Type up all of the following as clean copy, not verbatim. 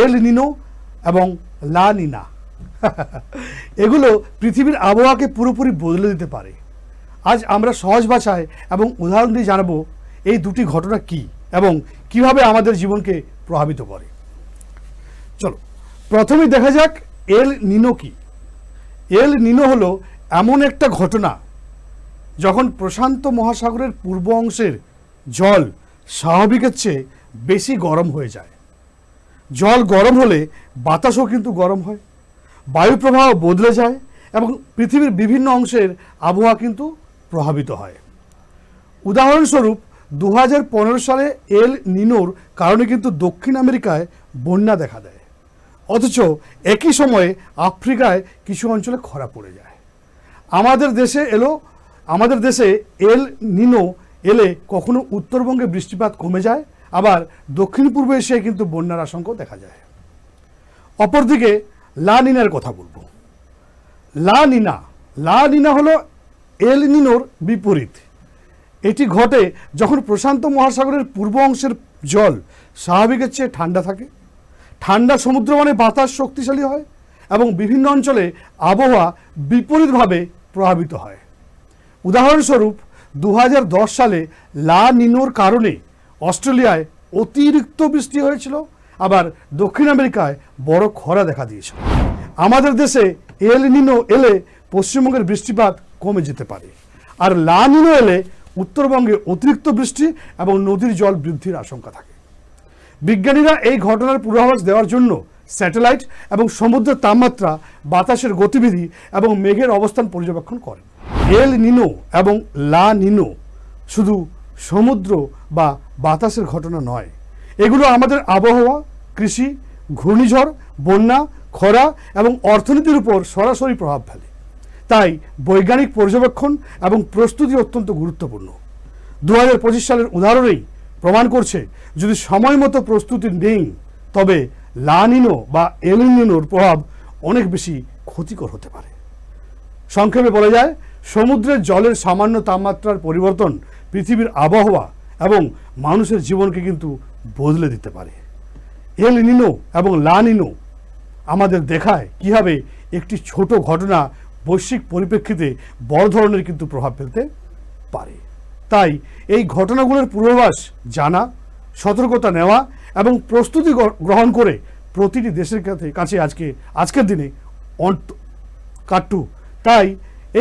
এল নিনো এবং লা নিনা। এগুলো পৃথিবীর আবহাওয়াকে পুরোপুরি বদলে দিতে পারে। আজ আমরা সহজ ভাষায় এবং উদাহরণ দিয়ে জানাবো এই দুটি ঘটনা কি এবং কিভাবে আমাদের জীবনকে প্রভাবিত করে। চলো প্রথমেই দেখা যাক এল নিনো কি। এল নিনো হলো এমন একটা ঘটনা যখন প্রশান্ত মহাসাগরের পূর্ব অংশের জল স্বাভাবিকের চেয়ে বেশি গরম হয়ে যায়। জল গরম হলে বাতাসও কিন্তু গরম হয়, বায়ু প্রবাহ বদলে যায় এবং পৃথিবীর বিভিন্ন অংশের আবহাওয়া কিন্তু প্রভাবিত হয়। উদাহরণস্বরূপ 2015 সালে এল নিনোর কারণে কিন্তু দক্ষিণ আমেরিকায় বন্যা দেখা দেয়, অথচ একই সময়ে আফ্রিকায় কিছু অঞ্চলে খরা পড়ে যায়। আমাদের দেশে এল নিনো এলে কখনো উত্তরবঙ্গে বৃষ্টিপাত কমে যায়, আবার দক্ষিণ পূর্ব এশিয়ায় কিন্তু বন্যার আশঙ্কাও দেখা যায়। অপরদিকে লা নিনার কথা বলবো। লা নিনা হলো এল নিনোর বিপরীত। এটি ঘটে যখন প্রশান্ত মহাসাগরের পূর্ব অংশের জল স্বাভাবিকের চেয়ে ঠান্ডা থাকে, ঠান্ডা সমুদ্র মানে বাতাস শক্তিশালী হয় এবং বিভিন্ন অঞ্চলে আবহাওয়া বিপরীতভাবে প্রভাবিত হয়। উদাহরণস্বরূপ 2010 সালে লা নিনোর কারণে অস্ট্রেলিয়ায় অতিরিক্ত বৃষ্টি হয়েছিল, আবার দক্ষিণ আমেরিকায় বড় খরা দেখা দিয়েছিল। আমাদের দেশে এল নিনো এলে পশ্চিমবঙ্গের বৃষ্টিপাত কমে যেতে পারে, আর লা নিনো এলে উত্তরবঙ্গে অতিরিক্ত বৃষ্টি এবং নদীর জল বৃদ্ধির আশঙ্কা থাকে। বিজ্ঞানীরা এই ঘটনার পূর্বাভাস দেওয়ার জন্য স্যাটেলাইট এবং সমুদ্রের তাপমাত্রা, বাতাসের গতিবিধি এবং মেঘের অবস্থান পর্যবেক্ষণ করেন। এল নিনো এবং লা নিনো শুধু সমুদ্র বা বাতাসের ঘটনা নয়, এগুলো আমাদের আবহাওয়া, কৃষি, ঘূর্ণিঝড়, বন্যা, খরা এবং অর্থনীতির উপর সরাসরি প্রভাব ফেলে। তাই বৈজ্ঞানিক পর্যবেক্ষণ এবং প্রস্তুতি অত্যন্ত গুরুত্বপূর্ণ। 2025 সালের উদাহরণেই প্রমাণ করছে, যদি সময় মতো প্রস্তুতি নেই তবে লা নিনো বা এল নিনোর প্রভাব অনেক বেশি ক্ষতিকর হতে পারে। সংক্ষেপে বলা যায়, সমুদ্রের জলের সামান্য তাপমাত্রার পরিবর্তন পৃথিবীর আবহাওয়া এবং মানুষের জীবনকে কিন্তু বদলে দিতে পারে। এল নিনো এবং লা নিনো আমাদের দেখায় কীভাবে একটি ছোট ঘটনা বৈশ্বিক পরিপ্রেক্ষিতে বড় ধরনের কিন্তু প্রভাব ফেলতে পারে। তাই এই ঘটনাগুলোর পূর্বাভাস জানা, সতর্কতা নেওয়া এবং প্রস্তুতি গ্রহণ করে প্রতিটি দেশের কাছে আজকের দিনে কাট্টু। তাই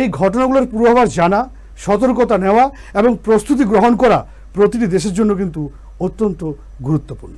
এই ঘটনাগুলোর পূর্বাভাস জানা, সতর্কতা নেওয়া এবং প্রস্তুতি গ্রহণ করা প্রতিটি দেশের জন্য কিন্তু অত্যন্ত গুরুত্বপূর্ণ।